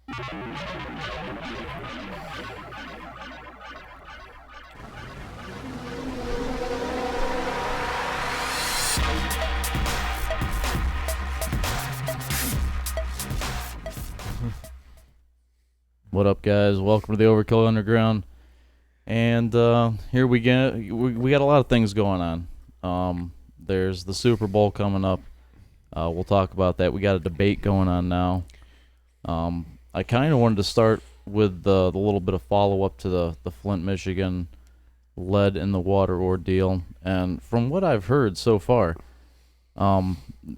What up, guys? Welcome to the Overkill Underground. And here we got a lot of things going on. There's the Super Bowl coming up. We'll talk about that. We got a debate going on now. I kind of wanted to start with the little bit of follow-up to the Flint, Michigan lead in the water ordeal. And from what I've heard so far,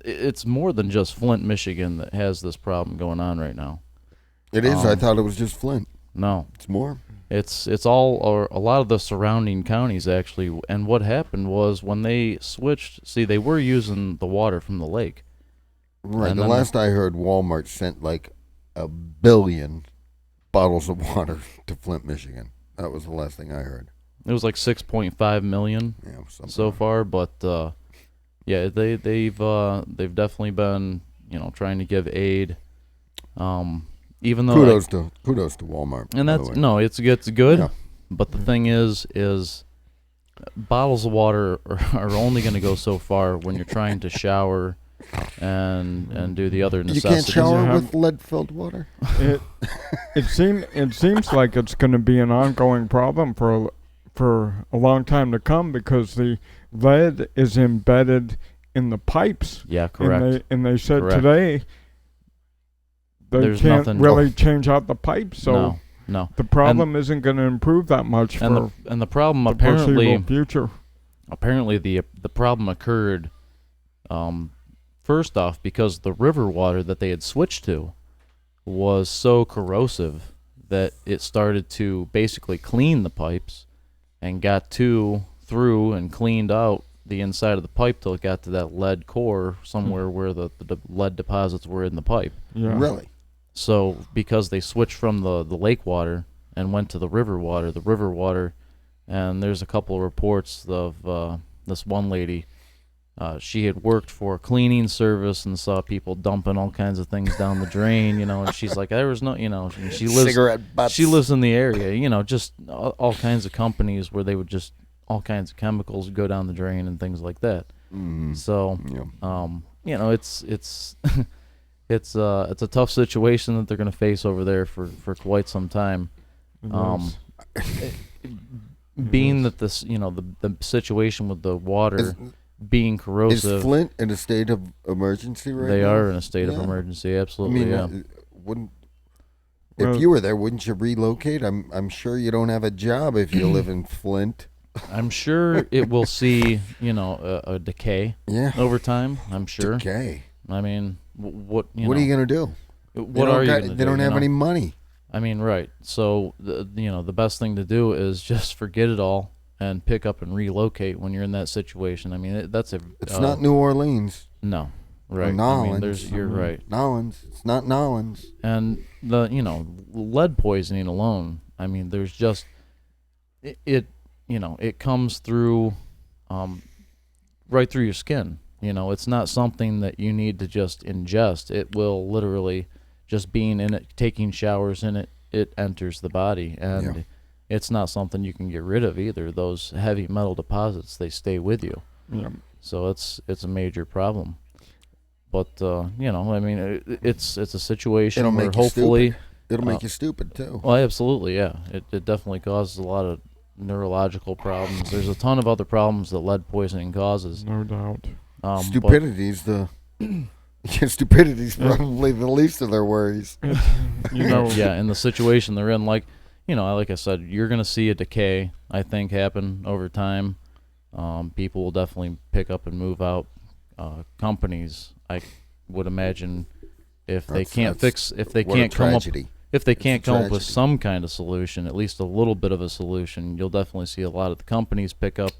it's more than just Flint, Michigan that has this problem going on right now. It is. I thought it was just Flint. No. It's more. It's all, or a lot of the surrounding counties, actually. And what happened was when they switched, they were using the water from the lake. Right. The last I heard, Walmart sent like 1 billion bottles of water to Flint, Michigan. That was the last thing I heard. It was like 6.5 million so far, but yeah, they've definitely been, trying to give aid. Even though kudos to Walmart, and it's good. Yeah. But the thing is bottles of water are only going to go so far when you're trying to shower and do the other necessities. You can't shower with lead-filled water. It seems like it's going to be an ongoing problem for a long time to come because the lead is embedded in the pipes. Yeah, correct. And they said today they can't really change out the pipes, so no. The problem isn't going to improve that much for the problem the apparently future. Apparently the problem occurred first off because the river water that they had switched to was so corrosive that it started to basically clean the pipes and got through and cleaned out the inside of the pipe till it got to that lead core somewhere where the lead deposits were in the pipe. Yeah. Really? So because they switched from the lake water and went to the river water, and there's a couple of reports of this one lady, she had worked for a cleaning service and saw people dumping all kinds of things down the drain, and she's like, there was no, and she lives, cigarette butts. She lives in the area, just all kinds of companies where they would just, all kinds of chemicals go down the drain and things like that. Mm-hmm. So, yeah. it's a tough situation that they're going to face over there for quite some time. Being that this, the situation with the water being corrosive. Is Flint in a state of emergency right now? They are in a state of emergency, absolutely. If you were there, wouldn't you relocate? I'm sure you don't have a job if you live in Flint. I'm sure it will see, a decay over time, I'm sure. Decay? I mean, what are you going to do? What are you going to do? They don't have any money. I mean, right. So, the best thing to do is just forget it all and pick up and relocate when you're in that situation. I mean, It's not New Orleans. No, right. Nolens. You're right. Nolens. It's not Nolens. And lead poisoning alone, I mean, there's just, it comes through, right through your skin. It's not something that you need to just ingest. It will literally, just being in it, taking showers in it, it enters the body. And it's not something you can get rid of either. Those heavy metal deposits, they stay with you. Yeah. So it's a major problem. But, it's a situation where hopefully... It'll make you stupid, too. Well, absolutely, yeah. It definitely causes a lot of neurological problems. There's a ton of other problems that lead poisoning causes. No doubt. Stupidity's probably the least of their worries. Yeah, in the situation they're in, like I said, you're going to see a decay, I think, happen over time. People will definitely pick up and move out. Companies, I would imagine, if they can't come up with some kind of solution, at least a little bit of a solution, you'll definitely see a lot of the companies pick up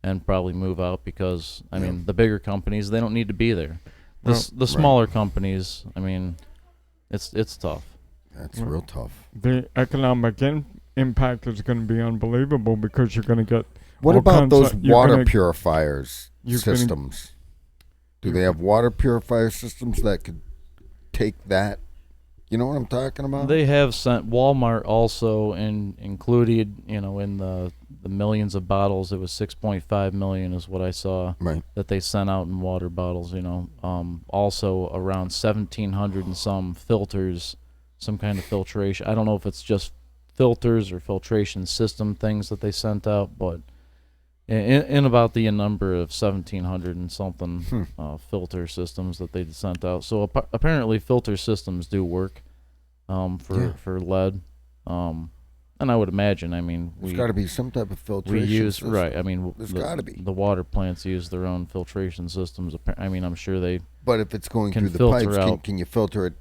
and probably move out because, I mean, the bigger companies, they don't need to be there. The smaller companies, I mean, it's tough. That's real tough. The economic impact is going to be unbelievable because you're going to get. What about those water purifiers systems? Do they have water purifier systems that could take that You know what I'm talking about? They have sent Walmart also included, in the millions of bottles. It was 6.5 million is what I saw Right. that they sent out in water bottles. Also around 1,700 and some filters, some kind of filtration. I don't know if it's just filters or filtration system things that they sent out, but in about the number of 1,700 and something filter systems that they sent out. So apparently filter systems do work for lead. And I would imagine, There's got to be some type of filtration we use system. right. There's got to be. The water plants use their own filtration systems. I'm sure they. But if it's going can through the filter pipes, out. can you filter it?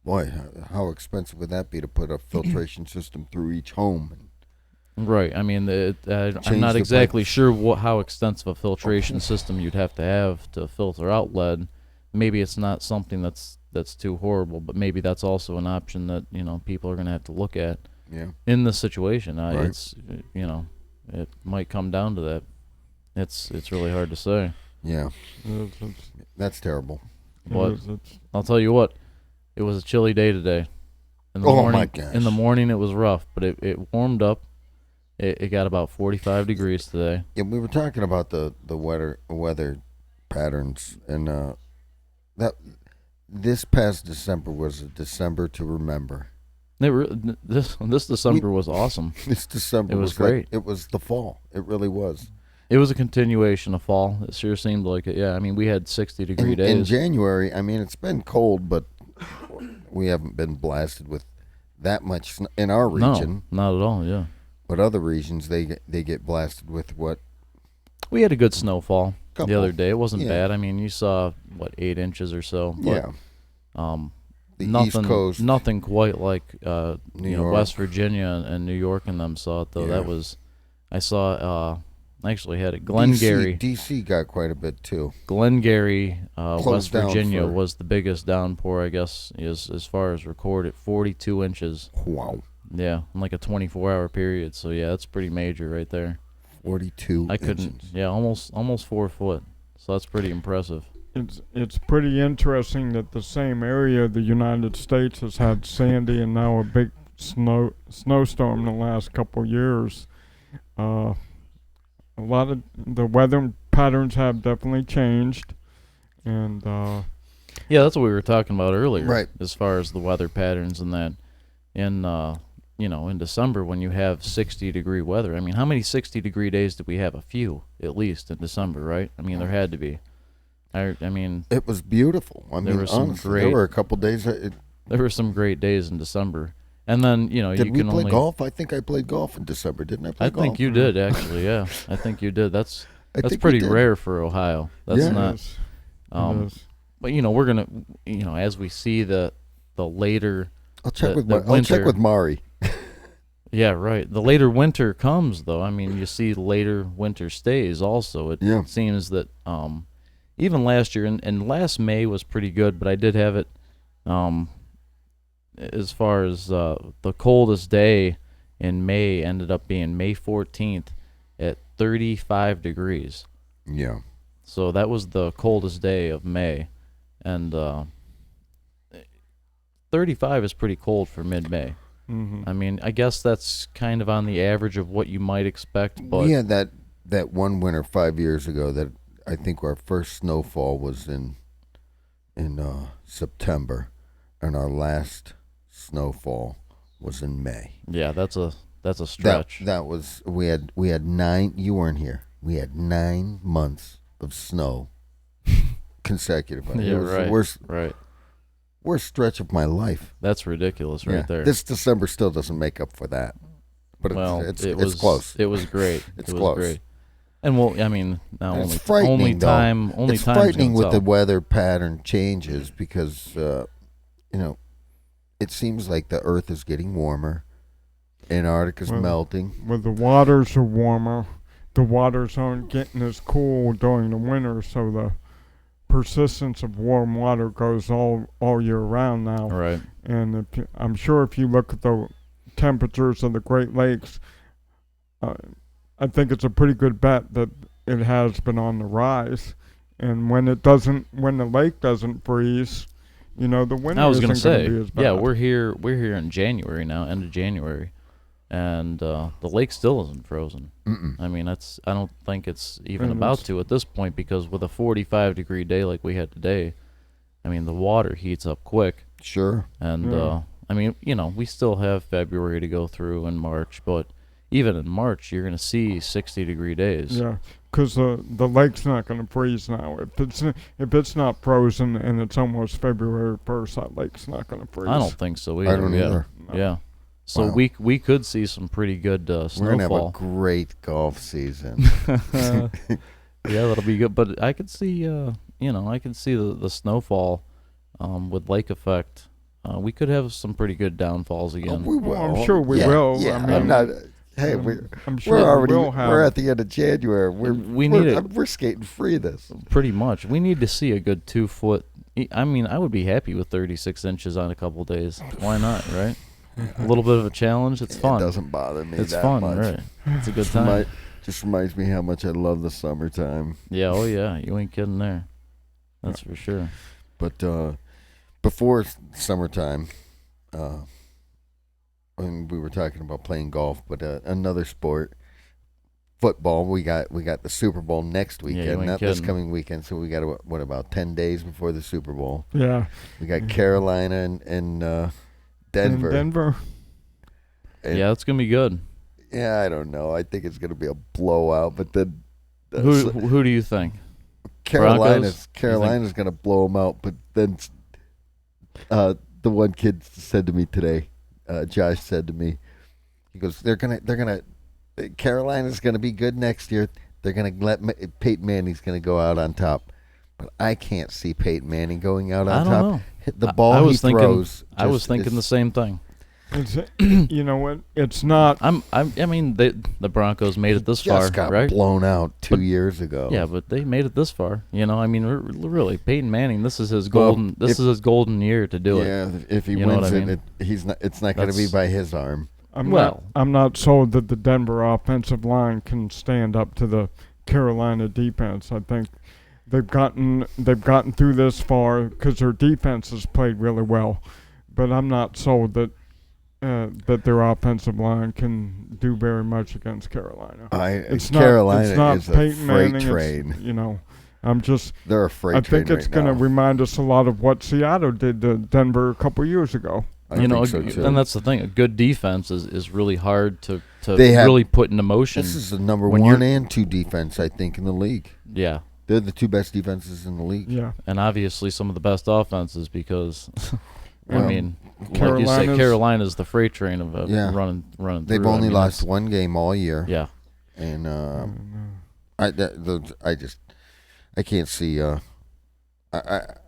Boy, how expensive would that be to put a filtration system through each home? Right. I'm not exactly sure how extensive a filtration system you'd have to filter out lead. Maybe it's not something that's too horrible, but maybe that's also an option that people are going to have to look at. Yeah. In this situation, Right. It's it might come down to that. It's really hard to say. Yeah. It's- That's terrible. But it's- I'll tell you what, it was a chilly day today. In the Oh, morning, my gosh. In the morning it was rough, but it warmed up. It got about 45 degrees today. Yeah, we were talking about the weather patterns, and that this past December was a December to remember. This December was awesome. This December It was great. great. It was the fall. It really was. It was a continuation of fall. It sure seemed like it. Yeah, we had 60-degree days. In January, it's been cold, but we haven't been blasted with that much in our region. No, not at all. Yeah, But other regions, they get blasted with what? we had a good snowfall Couple. the other day. It wasn't Yeah. bad. You saw 8 inches or so. But, Yeah. The nothing, East Coast. nothing quite like New York. West Virginia and New York and them saw it though. Yeah. That was, I saw. I actually had it. Glengarry. DC got quite a bit too. Glengarry, Closed West down Virginia for- was the biggest downpour, I guess, as far as recorded. 42 inches. Wow. Yeah, in like a 24-hour period. So yeah, that's pretty major right there. 42 I couldn't. inches. Yeah, almost 4 foot. So that's pretty impressive. It's pretty interesting that the same area of the United States has had Sandy and now a big snowstorm in the last couple years. A lot of the weather patterns have definitely changed, and Yeah, that's what we were talking about earlier. Right. As far as the weather patterns and that. In December when you have 60-degree weather. How many 60-degree days did we have? A few, at least, in December, right? There had to be. It was beautiful. There were some honestly, great- there were a couple days. There were some great days in December. And then, Did you we can play only golf? I think I played golf in December. Didn't I play I golf? think you did actually, yeah. I think you did. That's I think we pretty did. rare for Ohio. That's Yeah. it not is. but we're going to as we see the later I'll check the I'll check winter- with Mari. Yeah, right. The later winter comes, though. You see later winter stays also. It Yeah. seems that even last year, and last May was pretty good, but I did have it as far as the coldest day in May ended up being May 14th at 35 degrees. Yeah. So that was the coldest day of May. And 35 is pretty cold for mid-May. Mm-hmm. I guess that's kind of on the average of what you might expect, but We had that one winter 5 years ago that I think our first snowfall was in September, and our last snowfall was in May. yeah, that's a stretch. That was we had 9. You weren't here. We had 9 months of snow consecutively. Yeah, It was right. the worst stretch of my life. That's ridiculous right there. This December still doesn't make up for that, but well, it's it was close. It was great. It's it was close. great. And well, now And only it's frightening, only though. time only It's time's frightening gonna with the tell. weather pattern changes because it seems like the Earth is getting warmer, Antarctica's Well, melting. When the waters are warmer, the waters aren't getting as cool during the winter, so the persistence of warm water goes all year round now. Right. And I'm sure if you look at the temperatures of the Great Lakes, I think it's a pretty good bet that it has been on the rise. And when the lake doesn't freeze, You know, the winter I was gonna isn't going say, to be as bad. yeah, we're here in January now, end of January, and the lake still isn't frozen. I mean, I don't think it's even And about it's- to at this point, because with a 45-degree day like we had today, I mean, the water heats up quick. Sure. And Yeah. I mean, you know, we still have February to go through in March, but even in March, you're going to see 60-degree days. Yeah, because the lake's not going to freeze now. If it's not frozen and it's almost February 1st, that lake's not going to freeze. I don't think so either. I don't yeah. either. No. Yeah. So Wow. we could see some pretty good We're snowfall. gonna have a great golf season. Yeah, that'll be good. But I could see, I could see the snowfall with lake effect. We could have some pretty good downfalls again. We Well, will. I'm sure we Yeah, will. Yeah, I mean, I'm not. Hey, we're I'm sure we're already we will have. we're at the end of January. We're skating free this. Pretty much. We need to see a good 2 foot. I mean, I would be happy with 36 inches on a couple days. Why not, right? A little bit of a challenge. It's fun. It doesn't bother me. It's that fun, much. right? It's a good Just time. just reminds me how much I love the summertime. Yeah, oh yeah, you ain't kidding there. That's for sure. But before summertime, when we were talking about playing golf, but another sport, football. We got the Super Bowl next you weekend, ain't not this kidding. coming weekend. So we got what about 10 days before the Super Bowl? Yeah. We got Carolina and Denver. In Denver. And Yeah, it's gonna be good. yeah, I don't know. I think it's going to be a blowout, but then Who do you think? Carolina's Broncos? going to blow them out. But then the one kid said to me today, Josh said to me, he goes, Carolina's going to be good next year. They're going to let Peyton Manning's going to go out on top. But I can't see Peyton Manning going out on I don't top. know. The ball I was he throws. I was thinking the same thing. It's, you know what? It's not. I mean, the Broncos made it this far, just got right? blown out 2 But- years ago. Yeah, but they made it this far. You know, I mean, really, Peyton Manning. This is his Well, golden. This is his golden year to do it. Yeah, if he You know wins what I mean? he's not. It's not going to be That's- by his arm. I'm not sold that the Denver offensive line can stand up to the Carolina defense. I think they've gotten through this far because their defense has played really well, but I'm not sold that their offensive line can do very much against Carolina. Carolina it's not is a Peyton freight Manning, train. You know, I'm just. They're a freight I train think it's right going to now. remind us a lot of what Seattle did to Denver a couple years ago. I You know, think so too. and that's the thing. A good defense is really hard to They have- really put into motion. This is the number when 1 you're- and 2 defense, I think, in the league. Yeah, They're the 2 best defenses in the league. Yeah. and obviously some of the best offenses because, I Well, mean, like you say, Carolina's the freight train of Yeah. running. They've through. I only mean, lost that's- 1 game all year. Yeah, And I can't see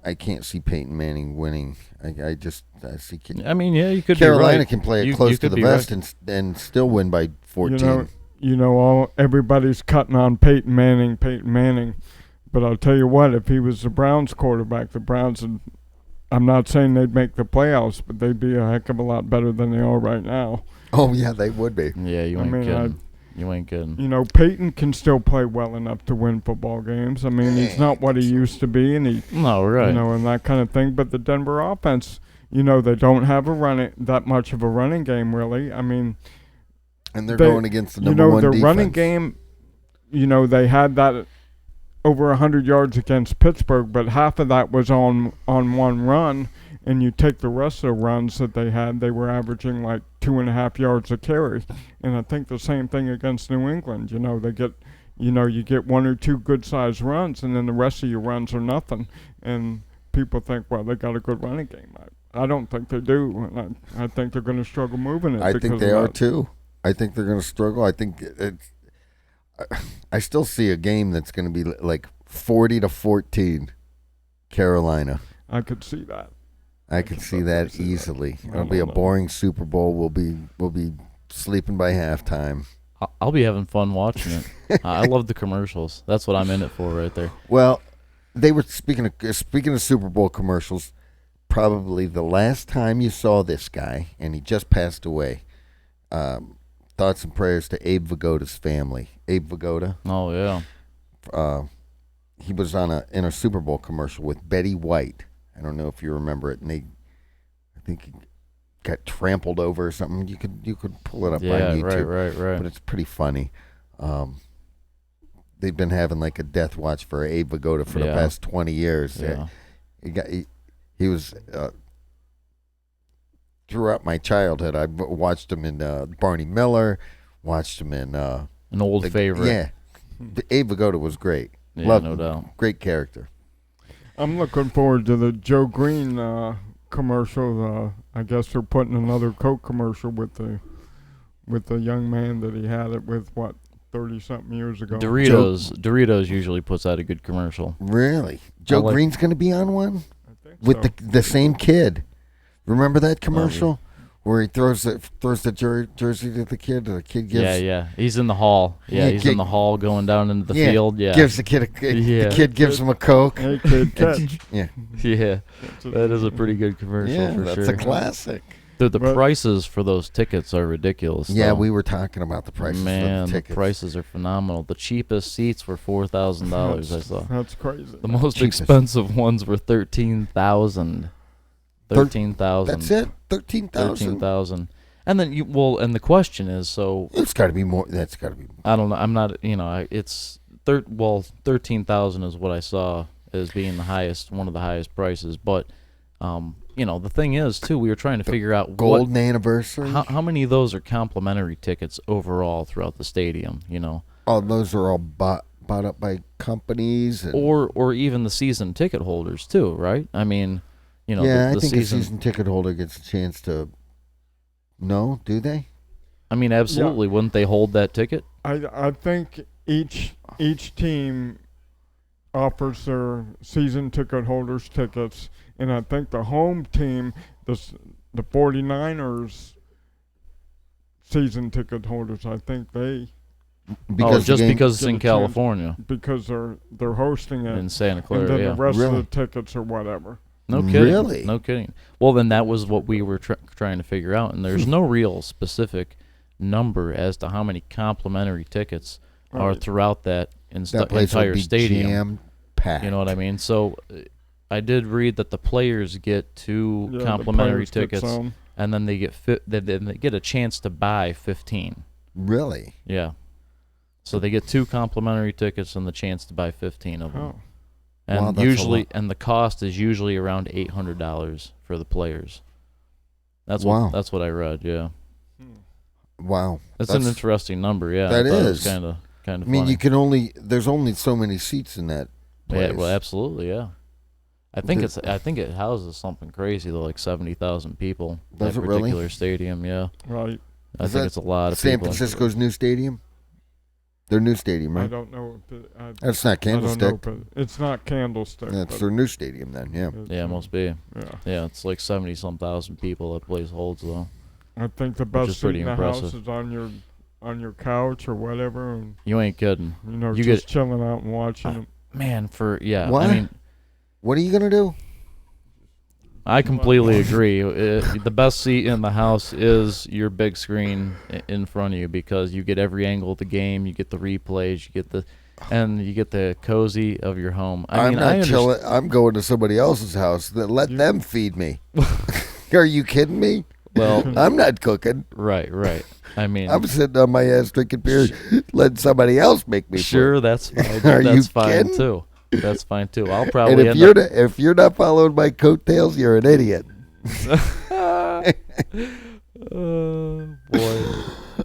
I can't see Peyton Manning winning. I see I mean, yeah, you could Carolina be right. can play it You close to could the be vest right. and still win by 14. Everybody's cutting on Peyton Manning, but I'll tell you what, if he was the Browns quarterback, the Browns would, I'm not saying they'd make the playoffs, but they'd be a heck of a lot better than they are right now. Oh yeah, they would be. Yeah, you I ain't mean, kidding. You ain't kidding. You know, Peyton can still play well enough to win football games. I mean, he's not what he used to be, and No, right. and that kind of thing. But the Denver offense, they don't have that much of a running game, really. I mean, And they're going against the number 1 their defense. running game, they had that over 100 yards against Pittsburgh, but half of that was on one run. And you take the rest of the runs that they had, they were averaging like 2.5 yards a carry. And I think the same thing against New England. They get, you get 1 or 2 good-sized runs, and then the rest of your runs are nothing. And people think, well, they got a good running game. I don't think they do. And I think they're going to struggle moving it. I because think they of are that. too. I think they're going to struggle. I think I still see a game that's going to be like 40-14 Carolina. I could see that. I could see that easily. It'll be a don't know. boring Super Bowl. We'll be sleeping by halftime. I'll be having fun watching it. I love the commercials. That's what I'm in it for right there. Well, they were speaking of Super Bowl commercials. Probably the last time you saw this guy, and he just passed away. Thoughts and prayers to Abe Vigoda's family. Abe Vigoda. Oh yeah. He was in a Super Bowl commercial with Betty White. I don't know if you remember it, and I think he got trampled over or something. You could pull it up on YouTube. Right. But it's pretty funny. They've been having like a death watch for Abe Vigoda for the past 20 years. Yeah. He was throughout my childhood. I watched him in Barney Miller, watched him in an old favorite. Yeah, Abe Vigoda was great. Yeah, Loved no him. doubt. Great character. I'm looking forward to the Joe Green commercial. I guess they're putting another Coke commercial with the young man that he had it with 30-something years ago. Doritos usually puts out a good commercial. Really? Joe Green's going to be on one? I think with so. the same kid. Remember that commercial where he throws the jersey to the kid? The kid gives. Yeah. He's in the hall. Yeah, he's in the hall going down into the field. Yeah. Gives the kid the kid gives him a Coke. Hey, kid, catch. Yeah. Yeah. That is a pretty good commercial for that's sure. a classic. The prices for those tickets are ridiculous. Yeah, though. we were talking about the prices Man, for the tickets. the prices are phenomenal. The cheapest seats were $4,000. I saw. That's crazy. The most expensive ones were $13,000. That's it. 13,000. And then and the question is, so it's got to be more. That's got to be. I don't know. I'm not. It's 13,000 is what I saw as being one of the highest prices. But the thing is too, we were trying to figure out golden anniversary. How many of those are complimentary tickets overall throughout the stadium? Oh, those are all bought up by companies, or even the season ticket holders too, right? I mean, I think a season ticket holder gets a chance to. No, do they? I mean, absolutely. Yeah. Wouldn't they hold that ticket? I think each team offers their season ticket holders tickets, and I think the home team, the 49ers season ticket holders, I think they. Because because it's in California. Because they're hosting it in Santa Clara, and then the rest really? of the tickets or whatever. No kidding. Really? No kidding. Well, then that was what we were trying to figure out, and there's no real specific number as to how many complimentary tickets are throughout that entire stadium. Jam-packed. You know what I mean? So I did read that the players get 2 complimentary tickets, and then they get they get a chance to buy 15. Really? Yeah. So they get 2 complimentary tickets and the chance to buy 15 of them. Oh. And the cost is usually around $800 for the players. That's what I read. Yeah. Wow. That's an interesting number. Yeah. That is kind of. I mean, funny. there's only so many seats in that place. Yeah. Well, absolutely. Yeah. I think it houses something crazy though, like 70,000 people. Does that it really? Particular stadium. Yeah. Right. I think it's a lot of San people. San Francisco's new stadium. Their new stadium, right? I don't know. That's not Candlestick. It's not Candlestick. That's their new stadium then, yeah. Yeah, it must be. Yeah. Yeah, it's like 70-some thousand people that place holds though. I think the best seat in the impressive. house is on your couch or whatever, and You ain't kidding. you just chilling out and watching them. Man, What? I mean, what are you gonna do? I completely agree. The best seat in the house is your big screen in front of you because you get every angle of the game. You get the replays. You get the cozy of your home. I'm not chilling. I'm going to somebody else's house. Let them feed me. Are you kidding me? Well, I'm not cooking. Right. I mean, I'm sitting on my ass drinking beer, letting somebody else make me. Sure, that's fine. Are that's you fine kidding? too. That's fine too. I'll And probably if you're not following my coattails, you're an idiot. Oh boy.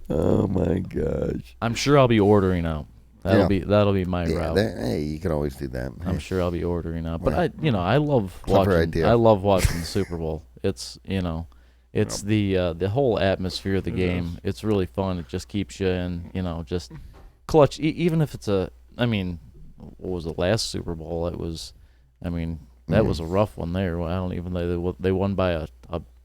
Oh my gosh. I'm sure I'll be ordering out. That'll be my route. Hey, you can always do that. I'm sure I'll be ordering out. But I love Clever watching. idea. I love watching the Super Bowl. It's it's the whole atmosphere of the game. It's really fun. It just keeps you in, just clutch. Even if it's what was the last Super Bowl? It was, that was a rough one there. I don't even know. They won by a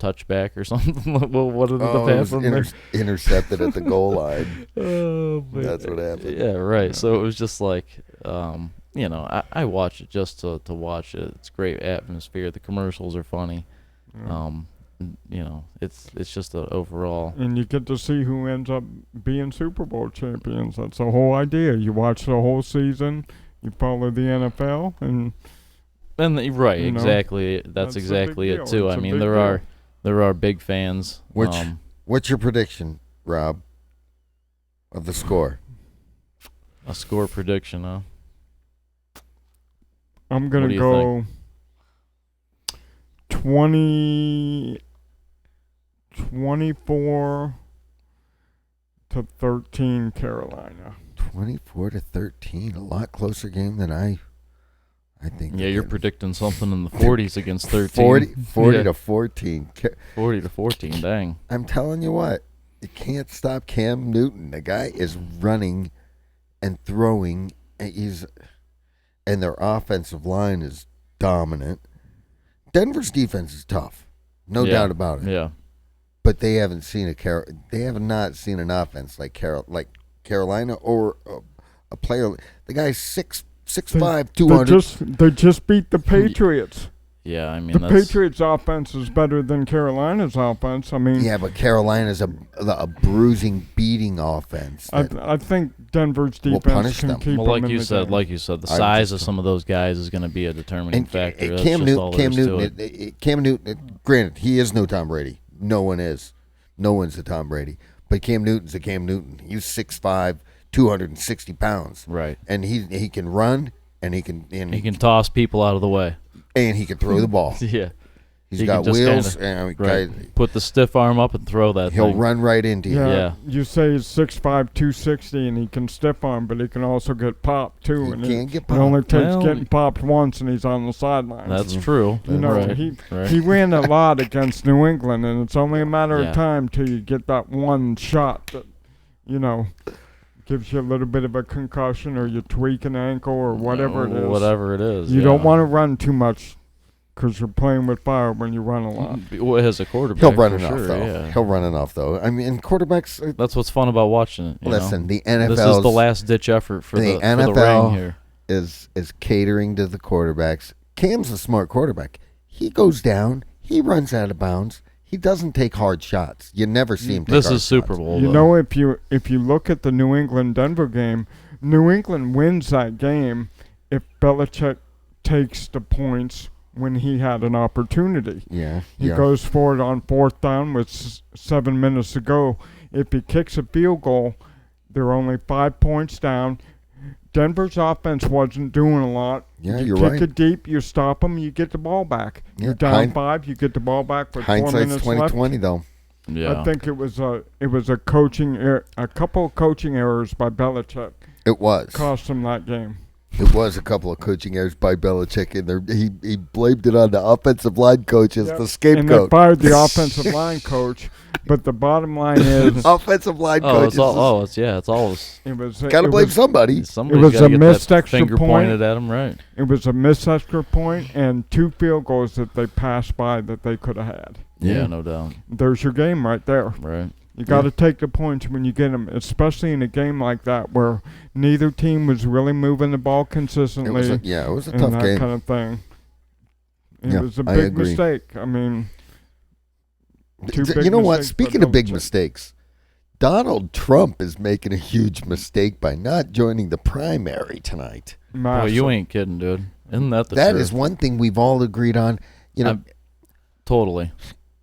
touchback or something. What ended up happening? It was intercepted at the goal line. Oh, man. That's what happened. Yeah, right. So it was just like, I watch it just to watch it. It's great atmosphere. The commercials are funny. It's just an overall. And you get to see who ends up being Super Bowl champions. That's the whole idea. You watch the whole season. You follow the NFL, and And right, You know? exactly. That's That's a exactly big it deal. too. It's I a mean, big there are big fans. What's your prediction, Rob, of the score? A score prediction, huh? I'm What gonna do you go 24 to 13 Carolina. 24-13, a lot closer game than I think. Yeah, you're predicting something in the 40s against 13. 40 Yeah. to 14. 40 to 14, dang. I'm telling you what, you can't stop Cam Newton. The guy is running and throwing, and their offensive line is dominant. Denver's defense is tough, no doubt about it. Yeah. But they haven't seen they have not seen an offense like Carolina or a player. The guy's 6'5", 200. They just beat the Patriots. Yeah, I mean, The Patriots' offense is better than Carolina's offense. I mean, Yeah, but Carolina's a bruising, beating offense. I think Denver's will defense punish can them. keep well, them like in you the said, game. the size of some of those guys is going to be a determining factor. That's just all there is to it. Cam Newton. Granted, he is no Tom Brady. No one is. No one's a Tom Brady. But Cam Newton's a Cam Newton. He's 6'5", 260 pounds. Right. And he can run, and he can toss people out of the way. and he can throw the ball. Yeah. He's He got can just wheels. right. Guy, Put the stiff arm up and throw that he'll thing. run right into you. Yeah, you say he's 6'5", 260, and he can stiff arm, but he can also get popped too. He and can get It popped. only takes Well, getting popped once, and he's on the sidelines. That's true. You know, right. he ran a lot against New England, and it's only a matter Yeah. of time till you get that one shot that, gives you a little bit of a concussion, or you tweak an ankle, or whatever it is. Whatever it is. You don't want to run too much, because you're playing with fire when you run a lot. Well, as a quarterback, He'll run for enough sure, though. Yeah. He'll run enough though. I mean, quarterbacks. That's what's fun about watching it. Listen, the This is NFL the last ditch effort for the the NFL ring here. is catering to the quarterbacks. Cam's a smart quarterback. He goes down. He runs out of bounds. He doesn't take hard shots. You never see him take This hard is Super shots. Bowl. You though. know, if you look at the New England-Denver game, New England wins that game if Belichick takes the points when he had an opportunity. Yeah. He goes for it on fourth down with 7 minutes to go. If he kicks a field goal, they're only 5 points down. Denver's offense wasn't doing a lot. Yeah, you you're kick right. it deep, you stop them, you get the ball back. Yeah, You're down 5, you get the ball back with 4 Hindsight's minutes left. 20/20 though. Yeah. I think it was a coaching a couple of coaching errors by Belichick It was. cost him that game. It was a couple of coaching errors by Belichick, and he blamed it on the offensive line coach as Yep. the And they scapegoat. fired the offensive line coach, but the bottom line is Offensive line Oh, coach. it's all. It's always. it was Gotta blame somebody. Somebody's was gotta a get missed that extra finger point. pointed at him, right? It was a missed extra point and 2 field goals that they passed by that they could have had. Yeah, no doubt. There's your game right there. Right. You got to take the points when you get them, especially in a game like that where neither team was really moving the ball consistently. It was a and tough that game. kind of thing. It Yeah, was a I big agree. mistake. I mean, two big You know what? mistakes Speaking by of big Belichick. mistakes, Donald Trump is making a huge mistake by not joining the primary tonight. Well, you ain't kidding, dude. Isn't that the That truth? is one thing we've all agreed on. You know, Totally.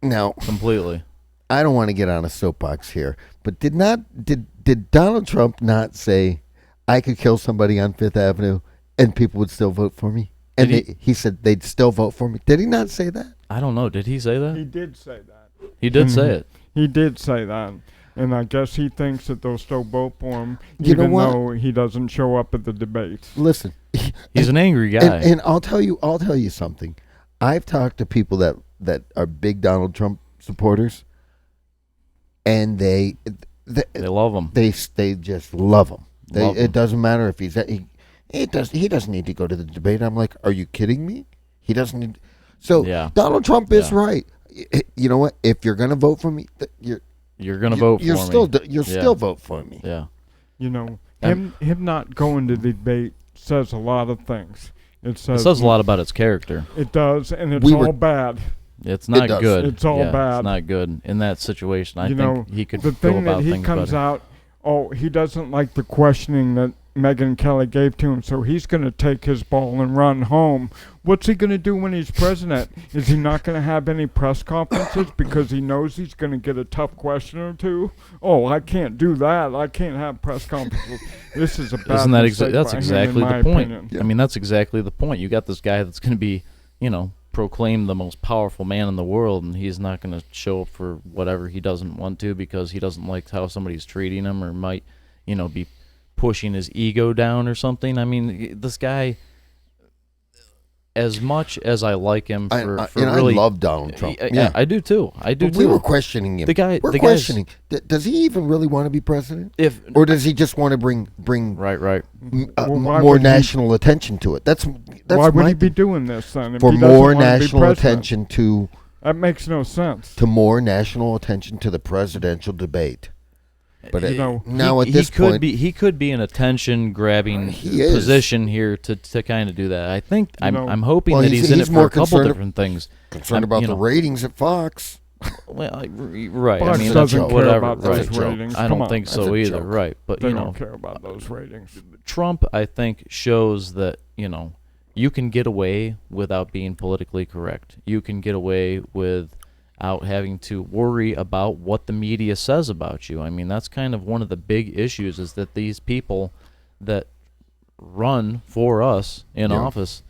now Completely. I don't want to get on a soapbox here, but did Donald Trump not say I could kill somebody on Fifth Avenue and people would still vote for me? And Did he said they'd still vote for me. Did he not say that? I don't know. Did he say that? He did say that. He did say it. He did say that. And I guess he thinks that they'll still vote for him, You know even what? though he doesn't show up at the debates. Listen, He's an angry guy. and I'll tell you something. I've talked to people that are big Donald Trump supporters, and they love him. They just love him. Love him. It doesn't matter if he doesn't need to go to the debate. I'm like, are you kidding me? He doesn't need. So Yeah. Donald Trump is Yeah. right. You know what? If you're gonna vote for me, You're gonna vote for you're me. You'll Yeah. still vote for me. Yeah. You know, him not going to the debate says a lot of things. It It says says a lot about its character. It does, and it's We all were- bad. It's not does. good. It's all Yeah, bad. It's not good in that situation. I You think know, he could The go thing about that he things comes better. out, he doesn't like the questioning that Megyn Kelly gave to him, so he's going to take his ball and run home. What's he going to do when he's president? Is he not going to have any press conferences because he knows he's going to get a tough question or two? Oh, I can't do that. I can't have press conferences. This is a bad Isn't that mistake that's by him, exactly in my the point? opinion. Yeah. I mean, that's exactly the point. You got this guy that's going to be, proclaimed the most powerful man in the world, and he's not going to show up for whatever he doesn't want to because he doesn't like how somebody's treating him or might, be pushing his ego down or something. I mean, this guy, as much as I like him for really, I love Donald Trump. I do too. But we were questioning him. We're questioning. Does he even really want to be president? Or does he just want to bring right more national attention to it? That's why would he be doing this then? If for he doesn't more want to be national president? attention to That makes no sense. to more national attention to the presidential debate. But now he at this point, he could be an attention grabbing position here to kind of do that. I think I'm hoping that he's in it for a couple different things. Concerned about the ratings at Fox. Well, right. Fox I mean, doesn't that's care whatever. about Right. those ratings. I Come don't on. think so That's a either. joke. Right. But They don't care about those ratings. Trump, I think, shows that you can get away without being politically correct. You can get away without having to worry about what the media says about you. I mean, that's kind of one of the big issues is that these people that run for us in office,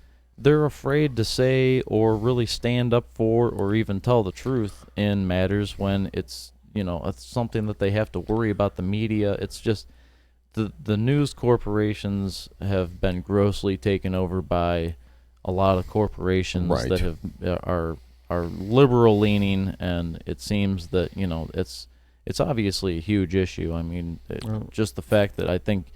they're afraid to say or really stand up for or even tell the truth in matters when it's something that they have to worry about the media. It's just the news corporations have been grossly taken over by a lot of corporations that are liberal leaning, and it seems that it's obviously a huge issue. I mean, just the fact that I think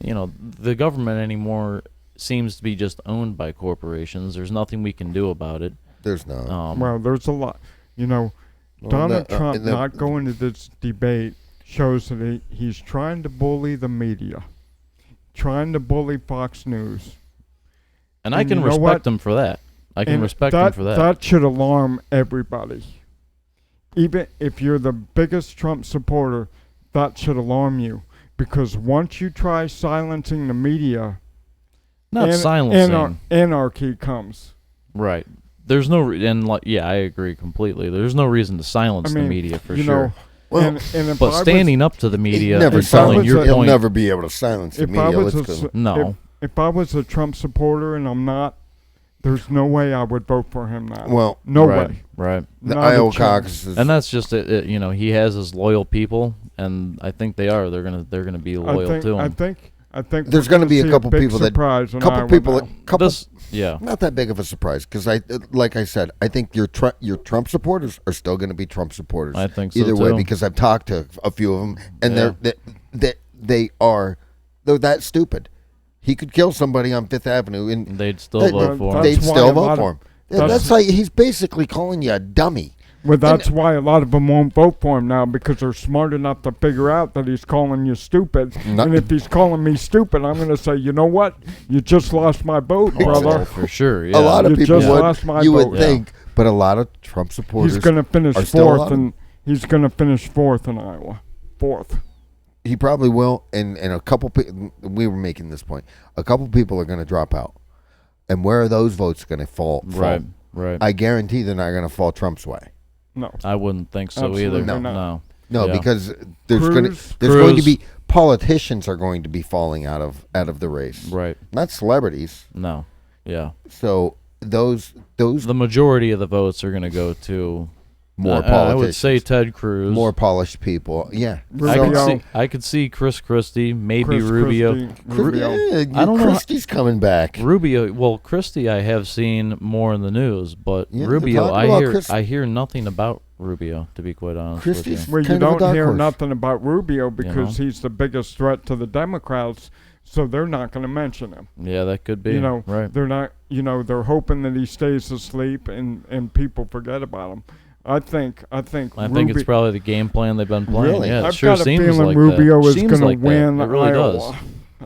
the government anymore seems to be just owned by corporations. There's nothing we can do about it. There's not. Well, there's a lot. Donald Trump not going to this debate shows that he's trying to bully the media, trying to bully Fox News. And I can respect him for that. I can respect him for that. That should alarm everybody. Even if you're the biggest Trump supporter, that should alarm you. Because once you try silencing the media, silencing. Anarchy comes. Right. There's no I agree completely. There's no reason to silence the media for sure. Well, but standing up to the media and never telling your he'll point. never be able to silence the media. If I was a Trump supporter and I'm not, there's no way I would vote for him now. Well, no way. Right. The Iowa caucus is, and that's just it. He has his loyal people, and I think they are. They're gonna be loyal to him. I think there's going to be a couple people not that big of a surprise because like I said, I think your Trump supporters are still going to be Trump supporters. I think so either too. way because I've talked to a few of them and they're that stupid. He could kill somebody on Fifth Avenue and they'd still vote for him. They'd still vote for him. That's like he's basically calling you a dummy. Well, that's why a lot of them won't vote for him now because they're smart enough to figure out that he's calling you stupid. And if he's calling me stupid, I'm going to say, you know what? You just lost my vote, brother. For sure. Yeah. A lot of people would think, yeah. But a lot of Trump supporters. He's going to finish fourth, and he's going to finish fourth in Iowa. Fourth. He probably will, and a couple people. We were making this point. A couple people are going to drop out, and where are those votes going to fall? Right. I guarantee they're not going to fall Trump's way. No, I wouldn't think so Absolutely either. not. No, Yeah. because there's going to be politicians are going to be falling out of the race. Right. Not celebrities. No. Yeah. So those the majority of the votes are going to go to more politicians. I would say Ted Cruz. More polished people. Yeah. I could see Chris Christie, maybe Rubio. I don't know. Christie's coming back. Rubio. Well, Christie I have seen more in the news, but Rubio I hear nothing about Rubio, to be quite honest with you. Well, you don't hear nothing about Rubio because he's the biggest threat to the Democrats. So they're not going to mention him. Yeah, that could be. Right. They're not. They're hoping that he stays asleep and people forget about him. I think it's probably the game plan they've been playing. Really? Yeah, it I've sure got a seems feeling like Rubio that. is going to win It really Iowa. does.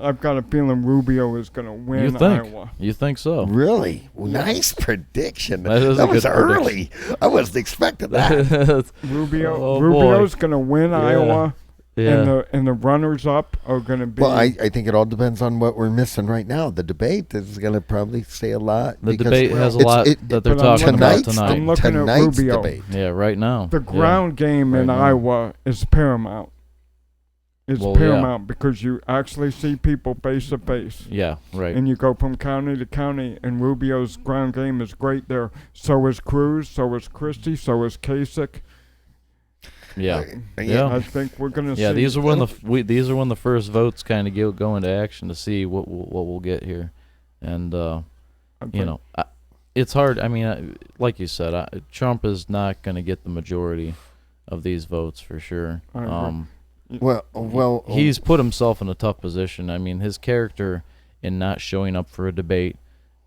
I've got a feeling Rubio is going to win You think? Iowa. You think so? Really? Well, nice prediction. That was early. I wasn't expecting that. Rubio's going to win Iowa. and the runners up are going to be. Well, I think it all depends on what we're missing right now. The debate is going to probably say a lot. The debate has a lot that they're but talking about tonight. I'm looking at Rubio. Debate. Yeah, right now. The ground game Right in now. Iowa is paramount. It's Well, yeah. paramount because you actually see people face to face. Yeah, right. And you go from county to county, and Rubio's ground game is great there. So is Cruz, so is Christie, so is Kasich. Yeah, I think we're gonna see. Yeah, these are when the first votes kind of go into action to see what we'll get here, and it's hard. I mean, like you said, Trump is not going to get the majority of these votes for sure. He's put himself in a tough position. I mean, his character in not showing up for a debate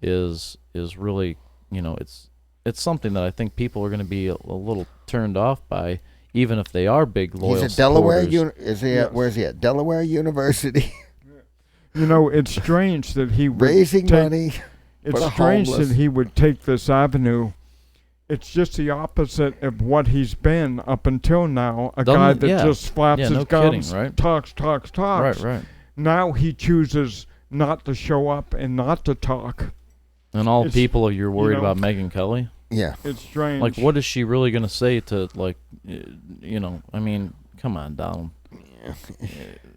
is really, it's something that I think people are going to be a little turned off by. Even if they are big loyal He's at Delaware. Yes. Where is he at? Delaware University. It's strange that he would raising money. It's strange that he would take this avenue. It's just the opposite of what he's been up until now. A guy that just flaps his gums, right? talks. Right. Now he chooses not to show up and not to talk. And people, you're worried about Megyn Kelly? Yeah. It's strange. Like, what is she really going to say to, I mean, come on, Donald.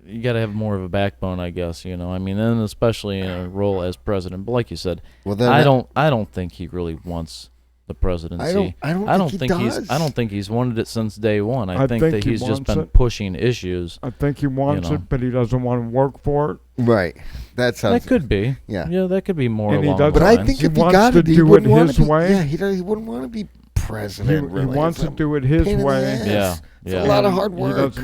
You got to have more of a backbone, I guess, and especially in a role as president. But like you said, I don't think he really wants the presidency. I don't think he does. I don't think he's wanted it since day one. I think that he's just been it. pushing issues. I think he wants it, but he doesn't want to work for it. Right. That could be. Yeah, that could be more along those But lines. I think he if he wants got to it, he do it wouldn't want his to be. way. Yeah, he wouldn't want to be president. He wants to do it his way. It's a lot of hard work.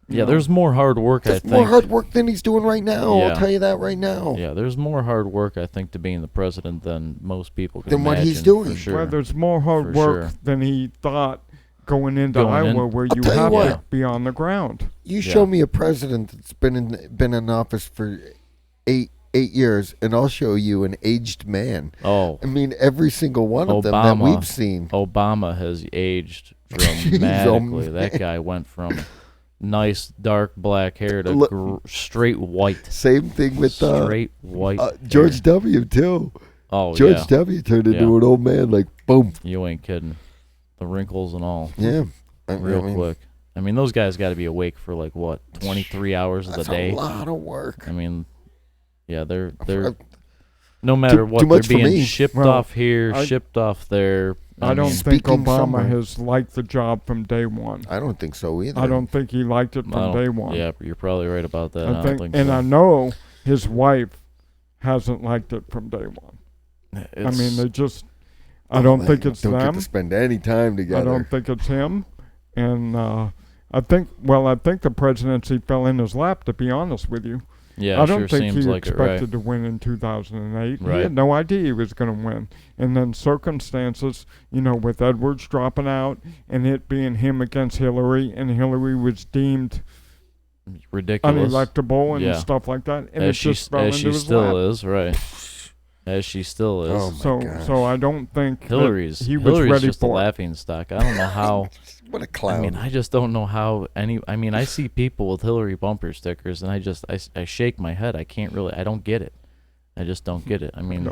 There's more hard work, I think. More hard work than he's doing right now. Yeah. I'll tell you that right now. Yeah, there's more hard work, I think, to being the president than most people can Than what imagine, he's doing. For sure. Well, there's more hard work than he thought going into Iowa, where you have to be on the ground. You show me a president that's been in office for eight years, and I'll show you an aged man. Oh, I mean, every single one of them that we've seen. Obama has aged dramatically. That guy went from nice dark black hair to straight white. Same thing with straight white. George W. too. Oh, George W. turned into an old man, like boom. You ain't kidding. The wrinkles and all. Yeah, real quick. I mean, those guys got to be awake for 23 hours of the day. That's a lot of work. I mean, yeah, they're no matter what, they're being shipped off here, shipped off there. I don't think Obama has liked the job from day one. I don't think so either. I don't think he liked it from day one. Yeah, you're probably right about that. I don't think and so. I know his wife hasn't liked it from day one. I mean, they just. I don't think it's them. Don't get to spend any time together. I don't think it's him, and I think the presidency fell in his lap. To be honest with you. Yeah, I don't think he like expected to win in 2008. Right. He had no idea he was going to win. And then circumstances, with Edwards dropping out and it being him against Hillary, and Hillary was deemed ridiculous, unelectable, and stuff like that. And it just fell into his lap. Is, right. As she still is. Oh my gosh. So I don't think Hillary's ready just for a laughing stock. I don't know how. What a clown. I mean, I just don't know how I see people with Hillary bumper stickers, and I shake my head. I don't get it. I just don't get it. I mean,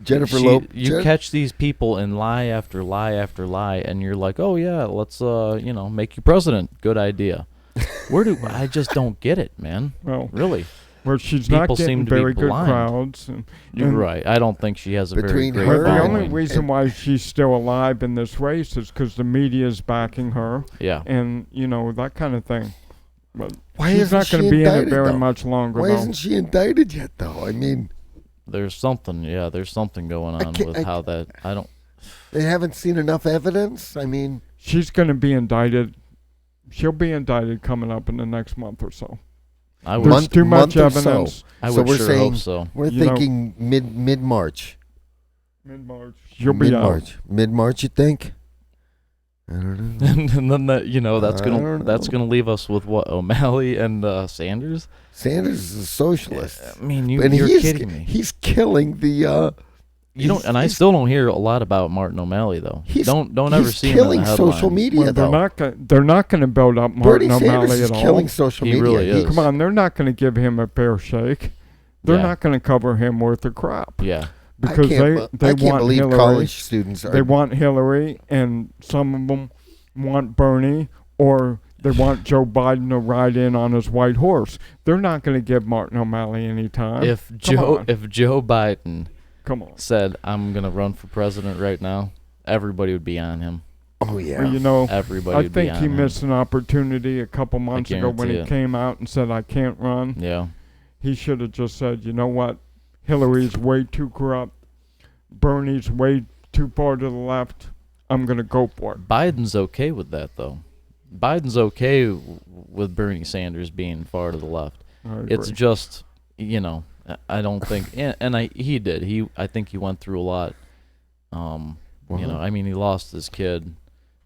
Jennifer Lopez. You catch these people in lie after lie after lie, and you're like, oh yeah, let's make you president. Good idea. I just don't get it, man. Well, really. Where she's not getting very good crowds. You're right. I don't think she has a very great following. The only reason why she's still alive in this race is because the media is backing her. Yeah. And, that kind of thing. But why she's not going to be in it very much longer, Why isn't she indicted yet, though? I mean... There's something going on with how that... I don't... They haven't seen enough evidence? I mean... She's going to be indicted. She'll be indicted coming up in the next month or so. There's too much evidence. So we're saying we're thinking mid-March. Mid-March. You'll be out. Mid-March, you think? I don't know. and then that's gonna leave us with what, O'Malley and Sanders. Sanders is a socialist. I mean, you're kidding me. He's killing the You don't, and I still don't hear a lot about Martin O'Malley though. Don't ever see him in killing the headlines. social media, well, though. they're not going to build up Bernie Martin Sanders O'Malley is at all. killing social He media. really is. Come on, they're not going to give him a fair shake. They're Yeah. not going to cover him worth of crap. Yeah. Because they I can't want believe Hillary. college students are. They want Hillary, and some of them want Bernie, or they want Joe Biden to ride in on his white horse. They're not going to give Martin O'Malley any time. If Come Joe on. Biden Come on. said, "I'm gonna run for president right now," everybody would be on him. Oh yeah. Well, you know, Everybody I would be think on he him. missed an opportunity a couple months ago when he guarantee it. came out and said, I can't run. Yeah. He should have just said, you know what? Hillary's way too corrupt. Bernie's way too far to the left. I'm going to go for it. Biden's okay with that though. Biden's okay with Bernie Sanders being far to the left. I It's agree. just, I don't think, he did. I think he went through a lot. He lost his kid.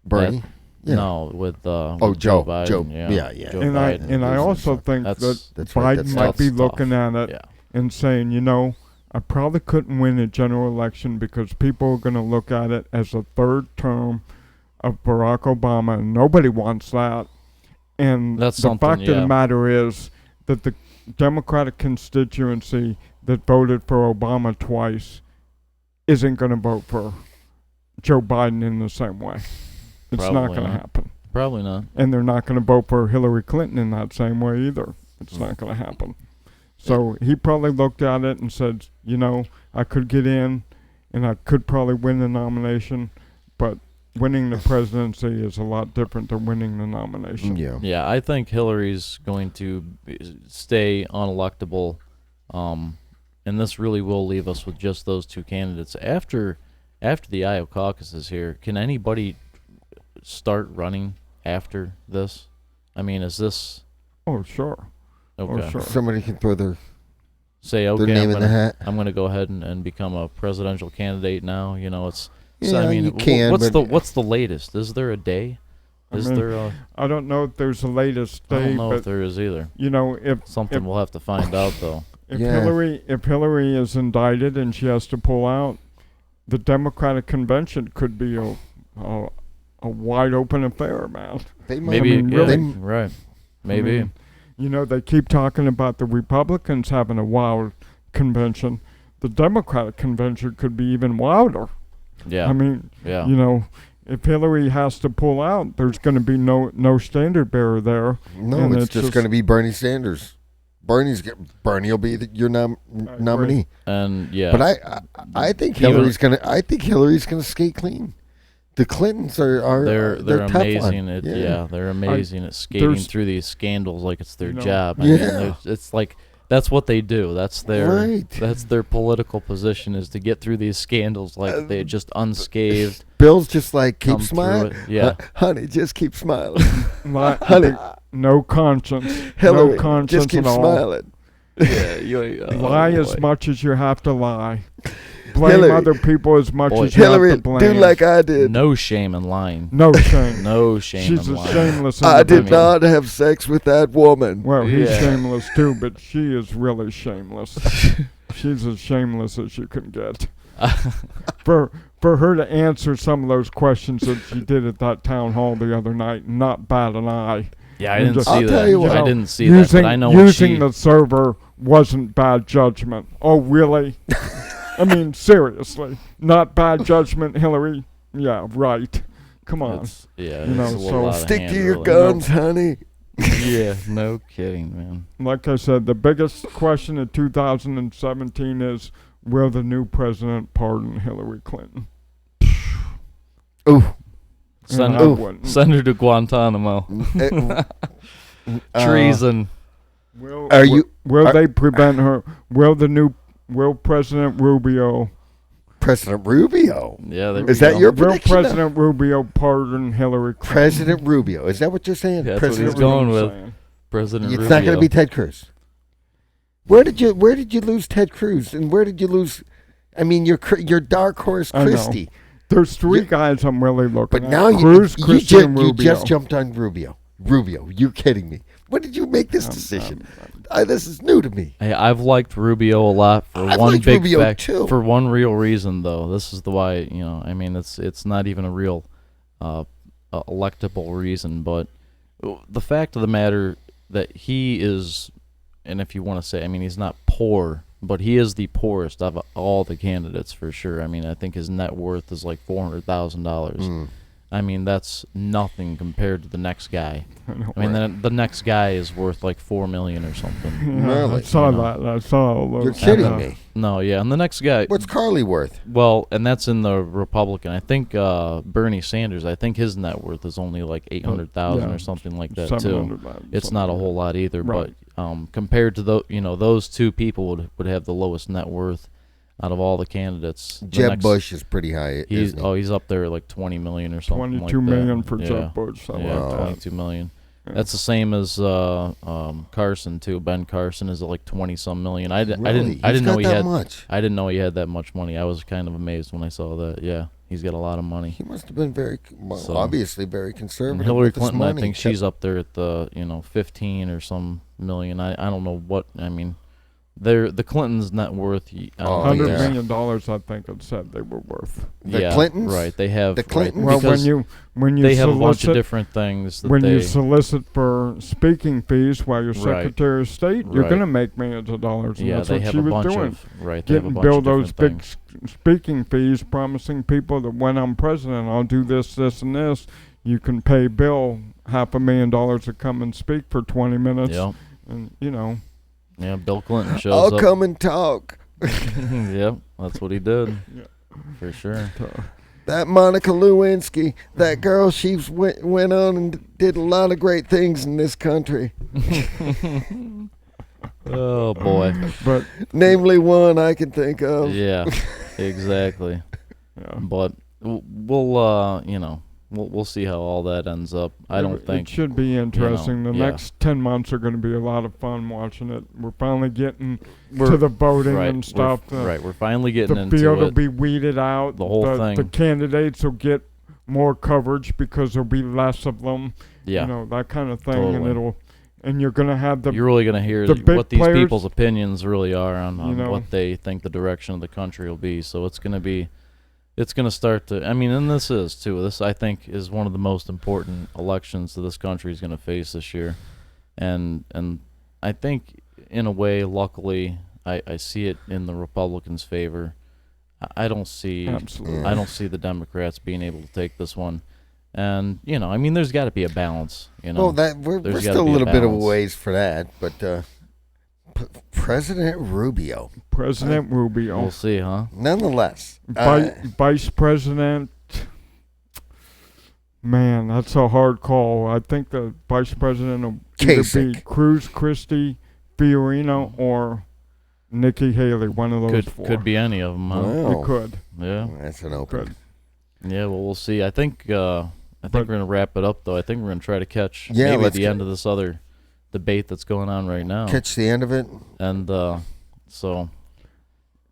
Bernie. Yeah. No, with Oh, with Joe. Biden. Joe. Yeah. Yeah. Joe And I Biden. also think That's- that That's right. Biden That's might be tough. looking at it Yeah. and saying, you know, I probably couldn't win a general election because people are going to look at it as a third term of Barack Obama, and nobody wants that. And That's the something, fact of yeah. the matter is that the Democratic constituency that voted for Obama twice isn't going to vote for Joe Biden in the same way. It's not Probably going to not. happen. Probably not. And they're not going to vote for Hillary Clinton in that same way either. It's not going to happen. So he probably looked at it and said, you know, I could get in and I could probably win the nomination, but winning the presidency is a lot different than winning the nomination. Yeah. Yeah, I think Hillary's going to stay unelectable, and this really will leave us with just those two candidates. After the Iowa caucuses here, can anybody start running after this? I mean, is this Oh, sure. okay? Oh, sure. Somebody can throw their Say, okay, name in the hat. I'm gonna go ahead and become a presidential candidate now. You know, it's. Yeah, So, I mean, you can, what's but- what's the latest? Is there a day? I Is mean, there a? I don't know if there's a latest I day, don't know if but there is either. you know, if Something we'll have to find out though. Yeah. Hillary is indicted and she has to pull out, the Democratic convention could be a wide open affair, man. They might. Maybe, mean, yeah, really- right? Maybe. I mean, you know, they keep talking about the Republicans having a wild convention. The Democratic convention could be even wilder. Yeah. I mean, yeah. you know, if Hillary has to pull out, there's going to be no standard bearer there. No, and it's it's just just- going to be Bernie Sanders. Bernie will be your nominee. And yeah. But I think Even- Hillary's gonna skate clean. The Clintons are they're tough amazing one. at they're amazing at skating there's- through these scandals like it's their You know, job. I Yeah. mean, it's like that's what they do. That's Right. that's their political position is to get through these scandals like they just unscathed. Bill's just like keep come through smiling. it. Yeah. Honey, just keep smiling. Honey, no conscience. Hillary, no conscience just keep at all. smiling. Yeah, Lie as much as you have to lie. Blame Hillary. other people as much Boy. as you Hillary, have to blame. do like I did. No shame in lying. No shame. No shame She's in a lying. shameless I did individual. not have sex with that woman. Well, he's Yeah. shameless too, but she is really shameless. She's as shameless as you can get. For her to answer some of those questions that she did at that town hall the other night, and not bat an eye. Yeah, I You didn't just- see I'll that. tell you what. I didn't see that, but I know when using she. the server wasn't bad judgment. Oh, really? I mean, seriously, not bad judgment, Hillary. Yeah, right. Come on. Yeah, You know, it's a so- lot of Stick to hand your rolling. guns, honey. Yeah, no kidding, man. Like I said, the biggest question in 2017 is, will the new president pardon Hillary Clinton? Ooh. Send And I her, wouldn't. send her to Guantanamo. Treason. Are you Will they prevent her? Will President Rubio? President Rubio? Yeah, there Is we that go. your Will prediction? President Rubio pardon Hillary Clinton? President Rubio. Is that what you're saying? Yeah, that's what President he's going That's what with. I'm saying. President It's Rubio? not going to be Ted Cruz. Where did you lose Ted Cruz, and where did you lose? I mean, your dark horse I know. Christie. There's three You- guys I'm really looking But at. now Cruz, you Christie, and Rubio. just jumped on Rubio. Rubio, you're kidding me. When did you make this decision? This is new to me. Hey, I've liked Rubio a lot for I've one liked big Rubio fact. too. For one real reason, though. This is the why. I mean, it's not even a real electable reason, but the fact of the matter that he is, and if you want to say, I mean, he's not poor, but he is the poorest of all the candidates for sure. I mean, I think his net worth is like $400,000. I mean, that's nothing compared to the next guy. I mean, the next guy is worth like $4 million or something. Really? I saw that. I saw all those. You're kidding me. No, yeah, and the next guy. What's Carly worth? Well, and that's in the Republican. I think Bernie Sanders. I think his net worth is only like 800,000 or something like that too. It's not a whole lot either, right. But compared to those two people would have the lowest net worth out of all the candidates. Jeb Bush is pretty high. He's up there at like 20 million or something. 22 million like that. for Jeb Bush. Yeah, 22 million. Yeah. That's the same as Carson too. Ben Carson is at like 20-some million. I didn't know he had much. I didn't know he had that much money. I was kind of amazed when I saw that. Yeah, he's got a lot of money. He must have been obviously very conservative. And Hillary Clinton, I think she's up there at the 15 or some million. I don't know what I mean. The Clintons' net worth. $100 million, I think it said they were worth. The Clintons, right? They have the Clintons. Well, when you they have solicit, a bunch of different things. When you solicit for speaking fees while you're Secretary of State, you're going to make millions of dollars. And yeah, that's they what have she a was bunch doing. of right. Getting billed those big speaking fees, promising people that when I'm president, I'll do this, this, and this. You can pay Bill $500,000 to come and speak for 20 minutes, and Yeah, Bill Clinton shows I'll up. come and talk. Yep, that's what he did. Yeah. For sure. That Monica Lewinsky, that girl, she went on and did a lot of great things in this country. Oh, boy. But namely one I can think of. Yeah, exactly. Yeah. But we'll see how all that ends up. I don't think it should be interesting. The next 10 months are going to be a lot of fun watching it. We're finally getting to the voting and stuff. We're finally getting into it. The field will be weeded out. The whole thing. The candidates will get more coverage because there'll be less of them. Yeah. That kind of thing. Totally. And you're going to have you're really going to hear what these people's opinions really are on what they think the direction of the country will be. So it's going to start to, I mean, and this is too. This, I think, is one of the most important elections that this country is going to face this year. And I think, in a way, luckily, I see it in the Republicans' favor. I don't see the Democrats being able to take this one. And, I mean, there's got to be a balance, Well, we're still a little bit of a ways for that, but President Rubio. Rubio. We'll see, huh? Nonetheless. Vice President, man, that's a hard call. I think the Vice President will either be Cruz Christie, Fiorina, or Nikki Haley, one of those four. Could be any of them, huh? It could. Yeah. That's an open. Could. Yeah, well, we'll see. I think we're going to wrap it up, though. I think we're going to try to catch maybe the end of this other debate that's going on right now. Catch the end of it? And so...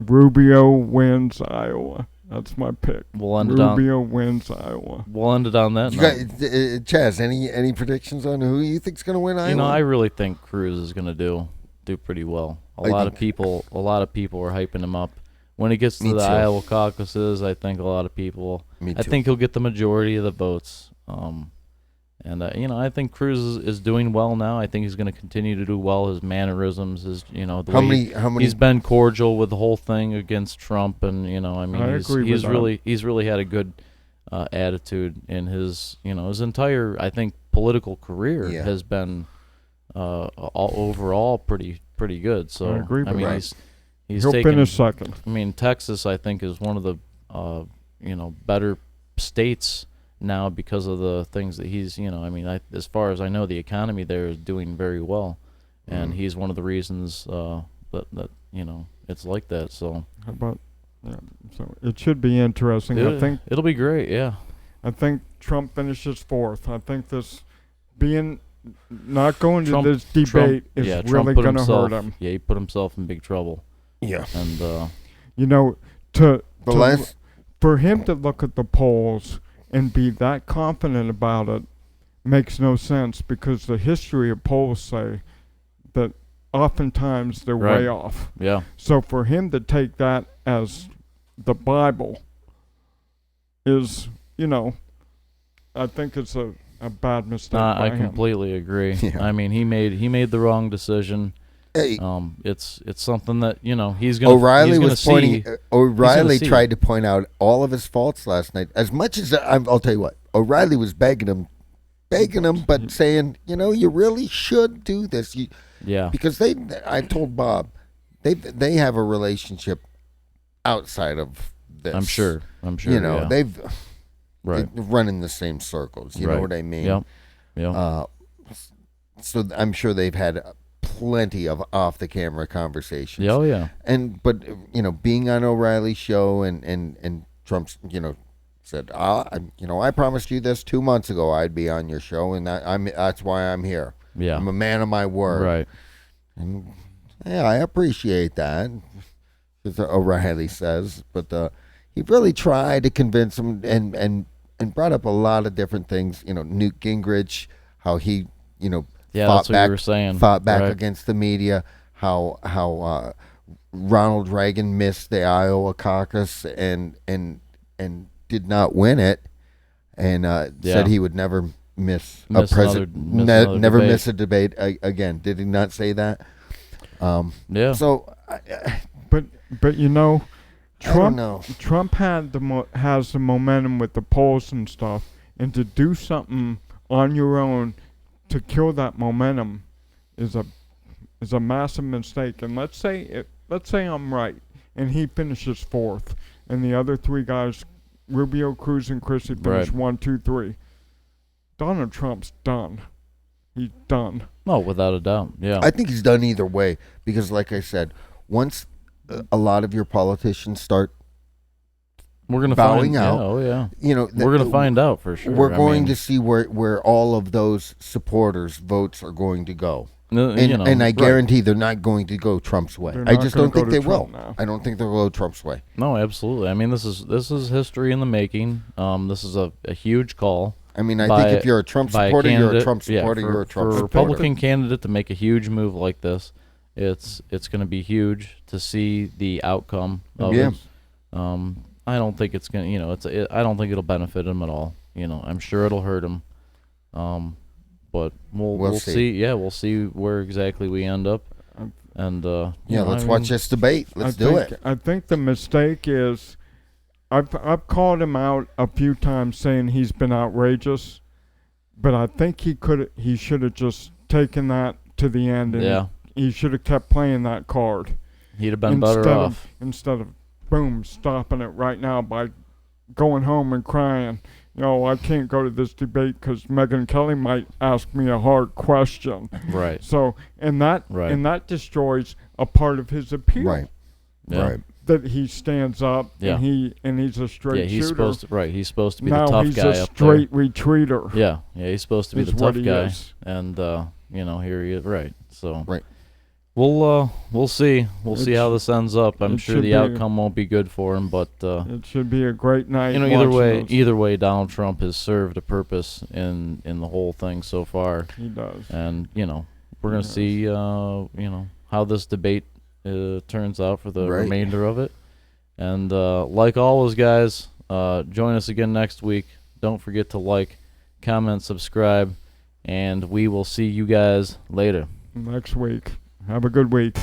Rubio wins Iowa. That's my pick. Rubio wins Iowa. We'll end it on that. Chaz, any predictions on who you think's going to win Iowa? I really think Cruz is going to do pretty well. A lot of people are hyping him up. When he gets to the Iowa caucuses, I think a lot of people. I think he'll get the majority of the votes. And I think Cruz is doing well now. I think he's going to continue to do well. His mannerisms, he's been cordial with the whole thing against Trump, and he's really had a good attitude in his his entire political career has been overall pretty good. So I agree with that. He'll finish second. I mean, Texas I think is one of the better states now because of the things that he's, as far as I know, the economy there is doing very well, and he's one of the reasons that it's like that. So how about so it should be interesting. I think it'll be great. Yeah, I think Trump finishes fourth. I think this not going to this debate is really going to hurt him. Yeah, he put himself in big trouble. Yeah, and for him to look at the polls and be that confident about it, makes no sense because the history of polls say that oftentimes they're Right. way off. Yeah. So for him to take that as the Bible is, I think it's a bad mistake by I him. completely agree. Yeah. I mean, he made the wrong decision. Hey, It's something that he's gonna. O'Reilly he's gonna was pointing. see. O'Reilly see. tried to point out all of his faults last night. As much as I'll tell you what, O'Reilly was begging him, but saying, you really should do this. Yeah. Because I told Bob, they have a relationship outside of this. I'm sure. Yeah. They've Right. they run in the same circles. You know Right. what I mean? Yep. Yep. So I'm sure they've had plenty of off the camera conversations. Yeah, oh yeah. But being on O'Reilly's show and Trump's said, I promised you this 2 months ago. I'd be on your show, and that's why I'm here. Yeah. I'm a man of my word. Right. And yeah, I appreciate that, as O'Reilly says. But he really tried to convince him and brought up a lot of different things. Newt Gingrich, how he Yeah, fought that's what back, you were saying. fought back Right. against the media. How Ronald Reagan missed the Iowa caucus and did not win it, and said he would never miss a president, never debate. miss a debate again. Did he not say that? Yeah. So, But I don't Trump know. Trump has the momentum with the polls and stuff, and to do something on your own to kill that momentum is a massive mistake. And let's say I'm right, and he finishes fourth, and the other three guys, Rubio, Cruz, and Christie, finish Right. 1, 2, 3. Donald Trump's done. He's done. No, without a doubt. Yeah. I think he's done either way because, like I said, once a lot of your politicians start We're gonna bowing find out, Yeah, oh yeah. We're gonna find out for sure. We're going to see where all of those supporters' votes are going to go. And I guarantee they're not going to go Trump's way. They're I not just gonna don't think go they to will. Trump now. I don't think they'll go Trump's way. No, absolutely. I mean, this is history in the making. This is a huge call. I mean, I by- think if you're a Trump by a supporter, you're a candidate. Trump Yeah, supporter. for- You're a Trump for a supporter. Republican candidate to make a huge move like this, it's going to be huge to see the outcome of Yeah. it. I don't think it's gonna. I don't think it'll benefit him at all. I'm sure it'll hurt him. But we'll see. Yeah, we'll see where exactly we end up. And Let's watch this debate. Let's do it. I think the mistake is, I've called him out a few times saying he's been outrageous, but I think he should have just taken that to the end, and Yeah. he should have kept playing that card He'd have been better off. instead of boom stopping it right now by going home and crying. I can't go to this debate because Megyn Kelly might ask me a hard question. Right. So and that destroys a part of his appeal. Right. Yeah. Right. That he stands up Yeah. and he's a straight Yeah, he's shooter. He's supposed to be now the tough he's guy a up straight retreater. there. Yeah, he's supposed to be Is the what tough he guy, is. and here he is. Right. So Right. we'll see. We'll see how this ends up. I'm it sure should the be- outcome won't be good for him, but It should be a great night. either way, Donald Trump has served a purpose in the whole thing so far, He does. and we're gonna see how this debate turns out for the Right. remainder of it. And like always, guys, join us again next week. Don't forget to like, comment, subscribe, and we will see you guys later. Next week. Have a good week.